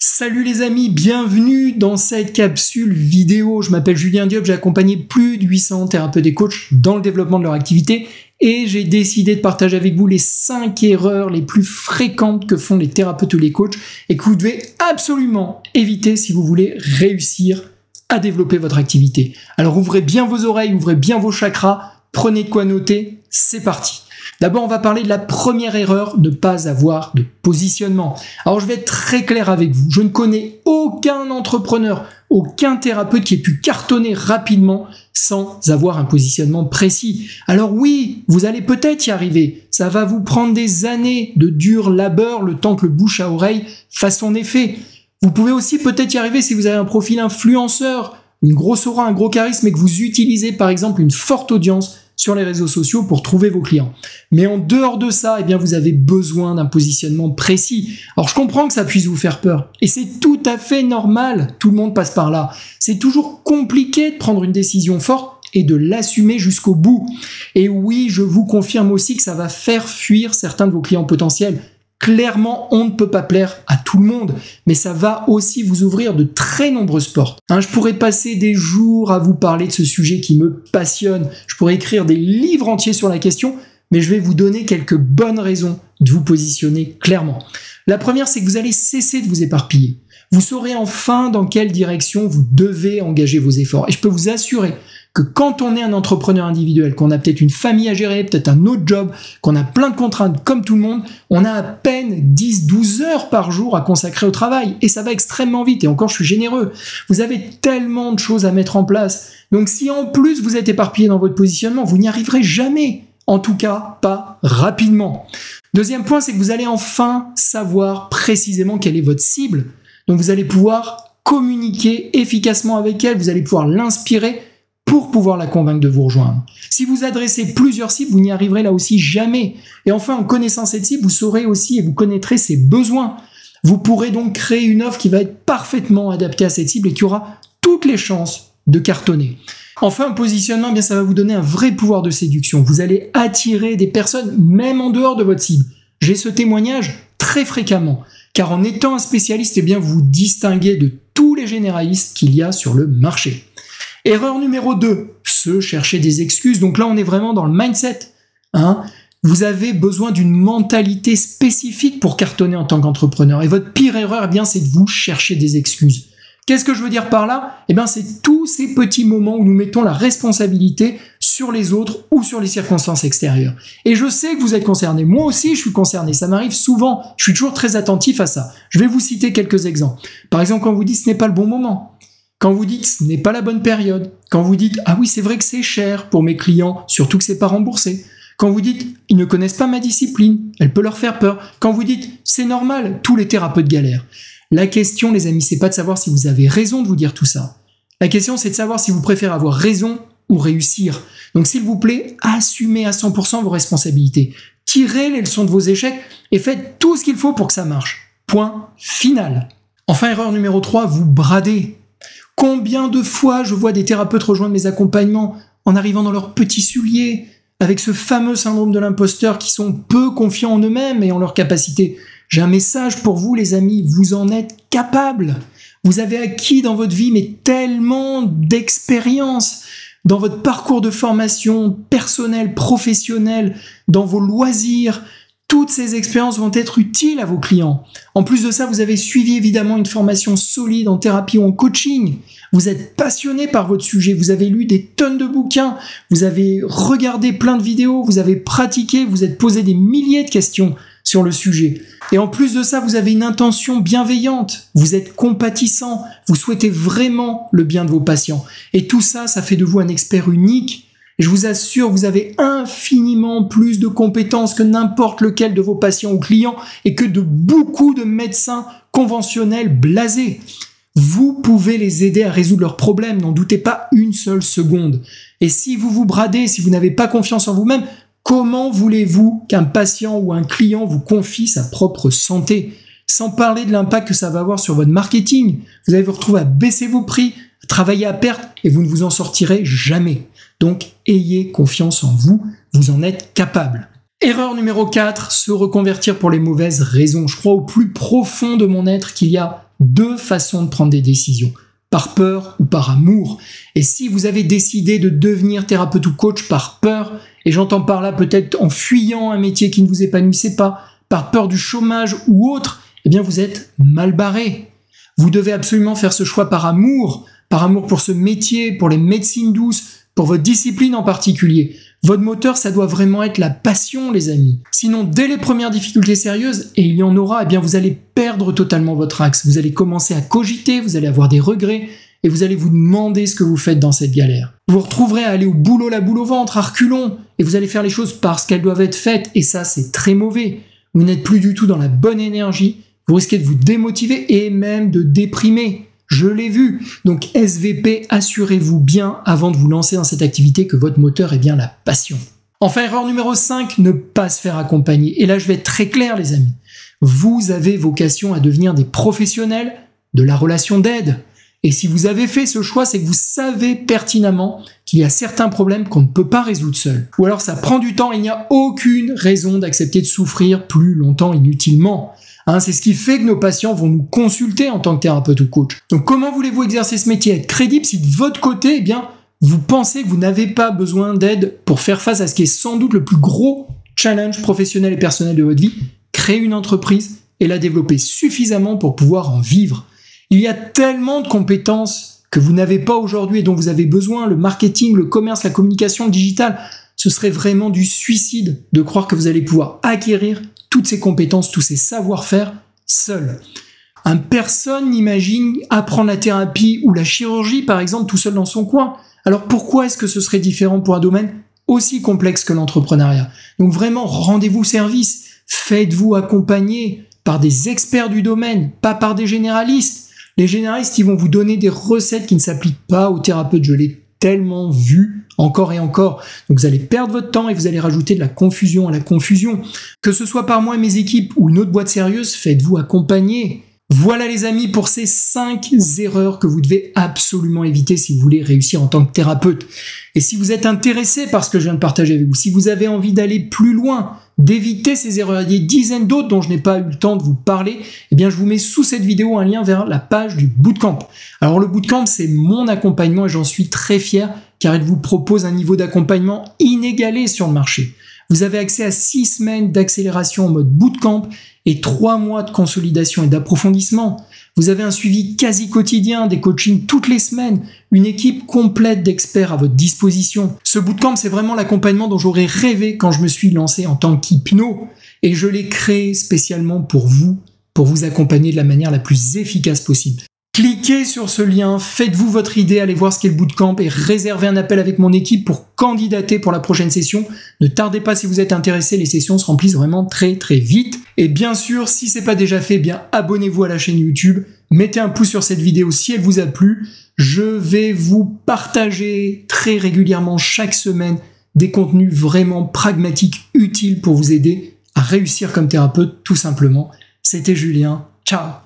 Salut les amis, bienvenue dans cette capsule vidéo. Je m'appelle Julien Diop, j'ai accompagné plus de 800 thérapeutes et coachs dans le développement de leur activité et j'ai décidé de partager avec vous les 5 erreurs les plus fréquentes que font les thérapeutes ou les coachs et que vous devez absolument éviter si vous voulez réussir à développer votre activité. Alors ouvrez bien vos oreilles, ouvrez bien vos chakras, prenez de quoi noter, c'est parti. D'abord, on va parler de la première erreur, ne pas avoir de positionnement. Alors, je vais être très clair avec vous. Je ne connais aucun entrepreneur, aucun thérapeute qui ait pu cartonner rapidement sans avoir un positionnement précis. Alors oui, vous allez peut-être y arriver. Ça va vous prendre des années de dur labeur, le temps que le bouche à oreille fasse son effet. Vous pouvez aussi peut-être y arriver si vous avez un profil influenceur, une grosse aura, un gros charisme et que vous utilisez par exemple une forte audience sur les réseaux sociaux pour trouver vos clients. Mais en dehors de ça, eh bien, vous avez besoin d'un positionnement précis. Alors, je comprends que ça puisse vous faire peur. Et c'est tout à fait normal. Tout le monde passe par là. C'est toujours compliqué de prendre une décision forte et de l'assumer jusqu'au bout. Et oui, je vous confirme aussi que ça va faire fuir certains de vos clients potentiels. Clairement, on ne peut pas plaire à tout le monde, mais ça va aussi vous ouvrir de très nombreuses portes. Je pourrais passer des jours à vous parler de ce sujet qui me passionne. Je pourrais écrire des livres entiers sur la question, mais je vais vous donner quelques bonnes raisons de vous positionner clairement. La première, c'est que vous allez cesser de vous éparpiller. Vous saurez enfin dans quelle direction vous devez engager vos efforts. Et je peux vous assurer que quand on est un entrepreneur individuel, qu'on a peut-être une famille à gérer, peut-être un autre job, qu'on a plein de contraintes comme tout le monde, on a à peine 10-12 heures par jour à consacrer au travail. Et ça va extrêmement vite. Et encore, je suis généreux. Vous avez tellement de choses à mettre en place. Donc si en plus vous êtes éparpillé dans votre positionnement, vous n'y arriverez jamais. En tout cas, pas rapidement. Deuxième point, c'est que vous allez enfin savoir précisément quelle est votre cible. Donc vous allez pouvoir communiquer efficacement avec elle, vous allez pouvoir l'inspirer pour pouvoir la convaincre de vous rejoindre. Si vous adressez plusieurs cibles, vous n'y arriverez là aussi jamais. Et enfin, en connaissant cette cible, vous saurez aussi et vous connaîtrez ses besoins. Vous pourrez donc créer une offre qui va être parfaitement adaptée à cette cible et qui aura toutes les chances de cartonner. Enfin, un positionnement, eh bien, ça va vous donner un vrai pouvoir de séduction. Vous allez attirer des personnes même en dehors de votre cible. J'ai ce témoignage très fréquemment. Car en étant un spécialiste, eh bien, vous vous distinguez de tous les généralistes qu'il y a sur le marché. Erreur numéro 2, se chercher des excuses. Donc là, on est vraiment dans le mindset. Vous avez besoin d'une mentalité spécifique pour cartonner en tant qu'entrepreneur. Et votre pire erreur, eh bien, c'est de vous chercher des excuses. Qu'est-ce que je veux dire par là ? Eh bien, c'est tous ces petits moments où nous mettons la responsabilité sur les autres ou sur les circonstances extérieures. Et je sais que vous êtes concernés. Moi aussi, je suis concerné. Ça m'arrive souvent. Je suis toujours très attentif à ça. Je vais vous citer quelques exemples. Par exemple, quand vous dites « ce n'est pas le bon moment ». Quand vous dites « ce n'est pas la bonne période ». Quand vous dites « ah oui, c'est vrai que c'est cher pour mes clients, surtout que c'est pas remboursé ». Quand vous dites « ils ne connaissent pas ma discipline, elle peut leur faire peur ». Quand vous dites « c'est normal, tous les thérapeutes galèrent ». La question, les amis, c'est pas de savoir si vous avez raison de vous dire tout ça. La question, c'est de savoir si vous préférez avoir raison ou réussir. Donc, s'il vous plaît, assumez à 100% vos responsabilités. Tirez les leçons de vos échecs et faites tout ce qu'il faut pour que ça marche. Point final. Enfin, erreur numéro 3, vous bradez. Combien de fois je vois des thérapeutes rejoindre mes accompagnements en arrivant dans leur petit soulier, avec ce fameux syndrome de l'imposteur, qui sont peu confiants en eux-mêmes et en leurs capacités. J'ai un message pour vous, les amis, vous en êtes capables. Vous avez acquis dans votre vie mais tellement d'expérience dans votre parcours de formation personnel, professionnel, dans vos loisirs. Toutes ces expériences vont être utiles à vos clients. En plus de ça, vous avez suivi évidemment une formation solide en thérapie ou en coaching. Vous êtes passionné par votre sujet, vous avez lu des tonnes de bouquins, vous avez regardé plein de vidéos, vous avez pratiqué, vous êtes posé des milliers de questions sur le sujet. Et en plus de ça, vous avez une intention bienveillante, vous êtes compatissant, vous souhaitez vraiment le bien de vos patients. Et tout ça, ça fait de vous un expert unique. Et je vous assure, vous avez infiniment plus de compétences que n'importe lequel de vos patients ou clients et que de beaucoup de médecins conventionnels blasés. Vous pouvez les aider à résoudre leurs problèmes, n'en doutez pas une seule seconde. Et si vous vous bradez, si vous n'avez pas confiance en vous-même, comment voulez-vous qu'un patient ou un client vous confie sa propre santé ? Sans parler de l'impact que ça va avoir sur votre marketing. Vous allez vous retrouver à baisser vos prix, à travailler à perte et vous ne vous en sortirez jamais. Donc, ayez confiance en vous, vous en êtes capable. Erreur numéro 4, se reconvertir pour les mauvaises raisons. Je crois au plus profond de mon être qu'il y a deux façons de prendre des décisions, par peur ou par amour. Et si vous avez décidé de devenir thérapeute ou coach par peur, et j'entends par là peut-être en fuyant un métier qui ne vous épanouissait pas, par peur du chômage ou autre, eh bien vous êtes mal barré. Vous devez absolument faire ce choix par amour pour ce métier, pour les médecines douces, pour votre discipline en particulier. Votre moteur, ça doit vraiment être la passion, les amis. Sinon, dès les premières difficultés sérieuses, et il y en aura, eh bien vous allez perdre totalement votre axe. Vous allez commencer à cogiter, vous allez avoir des regrets, et vous allez vous demander ce que vous faites dans cette galère. Vous vous retrouverez à aller au boulot, la boule au ventre, à reculons, et vous allez faire les choses parce qu'elles doivent être faites, et ça, c'est très mauvais. Vous n'êtes plus du tout dans la bonne énergie, vous risquez de vous démotiver et même de déprimer. Je l'ai vu. Donc SVP, assurez-vous bien avant de vous lancer dans cette activité que votre moteur est bien la passion. Enfin, erreur numéro 5, ne pas se faire accompagner. Et là, je vais être très clair, les amis. Vous avez vocation à devenir des professionnels de la relation d'aide. Et si vous avez fait ce choix, c'est que vous savez pertinemment qu'il y a certains problèmes qu'on ne peut pas résoudre seul. Ou alors ça prend du temps et il n'y a aucune raison d'accepter de souffrir plus longtemps inutilement. C'est ce qui fait que nos patients vont nous consulter en tant que thérapeute ou coach. Donc comment voulez-vous exercer ce métier, être crédible si de votre côté, eh bien, vous pensez que vous n'avez pas besoin d'aide pour faire face à ce qui est sans doute le plus gros challenge professionnel et personnel de votre vie, créer une entreprise et la développer suffisamment pour pouvoir en vivre. Il y a tellement de compétences que vous n'avez pas aujourd'hui et dont vous avez besoin, le marketing, le commerce, la communication, le digital. Ce serait vraiment du suicide de croire que vous allez pouvoir acquérir toutes ces compétences, tous ces savoir-faire seul. Personne n'imagine apprendre la thérapie ou la chirurgie, par exemple, tout seul dans son coin. Alors pourquoi est-ce que ce serait différent pour un domaine aussi complexe que l'entrepreneuriat? Donc vraiment, rendez-vous service, faites-vous accompagner par des experts du domaine, pas par des généralistes. Les généralistes, ils vont vous donner des recettes qui ne s'appliquent pas aux thérapeutes. Je l'ai tellement vu encore et encore. Donc vous allez perdre votre temps et vous allez rajouter de la confusion à la confusion. Que ce soit par moi et mes équipes ou une autre boîte sérieuse, faites-vous accompagner. Voilà les amis pour ces 5 erreurs que vous devez absolument éviter si vous voulez réussir en tant que thérapeute. Et si vous êtes intéressé par ce que je viens de partager avec vous, si vous avez envie d'aller plus loin, d'éviter ces erreurs, il y a des dizaines d'autres dont je n'ai pas eu le temps de vous parler, eh bien je vous mets sous cette vidéo un lien vers la page du Bootcamp. Alors le Bootcamp, c'est mon accompagnement et j'en suis très fier car il vous propose un niveau d'accompagnement inégalé sur le marché. Vous avez accès à 6 semaines d'accélération en mode Bootcamp et 3 mois de consolidation et d'approfondissement. Vous avez un suivi quasi quotidien, des coachings toutes les semaines, une équipe complète d'experts à votre disposition. Ce bootcamp, c'est vraiment l'accompagnement dont j'aurais rêvé quand je me suis lancé en tant qu'hypno et je l'ai créé spécialement pour vous accompagner de la manière la plus efficace possible. Cliquez sur ce lien, faites-vous votre idée, allez voir ce qu'est le bootcamp et réservez un appel avec mon équipe pour candidater pour la prochaine session. Ne tardez pas si vous êtes intéressé, les sessions se remplissent vraiment très très vite. Et bien sûr, si c'est pas déjà fait, bien abonnez-vous à la chaîne YouTube, mettez un pouce sur cette vidéo si elle vous a plu. Je vais vous partager très régulièrement chaque semaine des contenus vraiment pragmatiques, utiles pour vous aider à réussir comme thérapeute tout simplement. C'était Julien, ciao!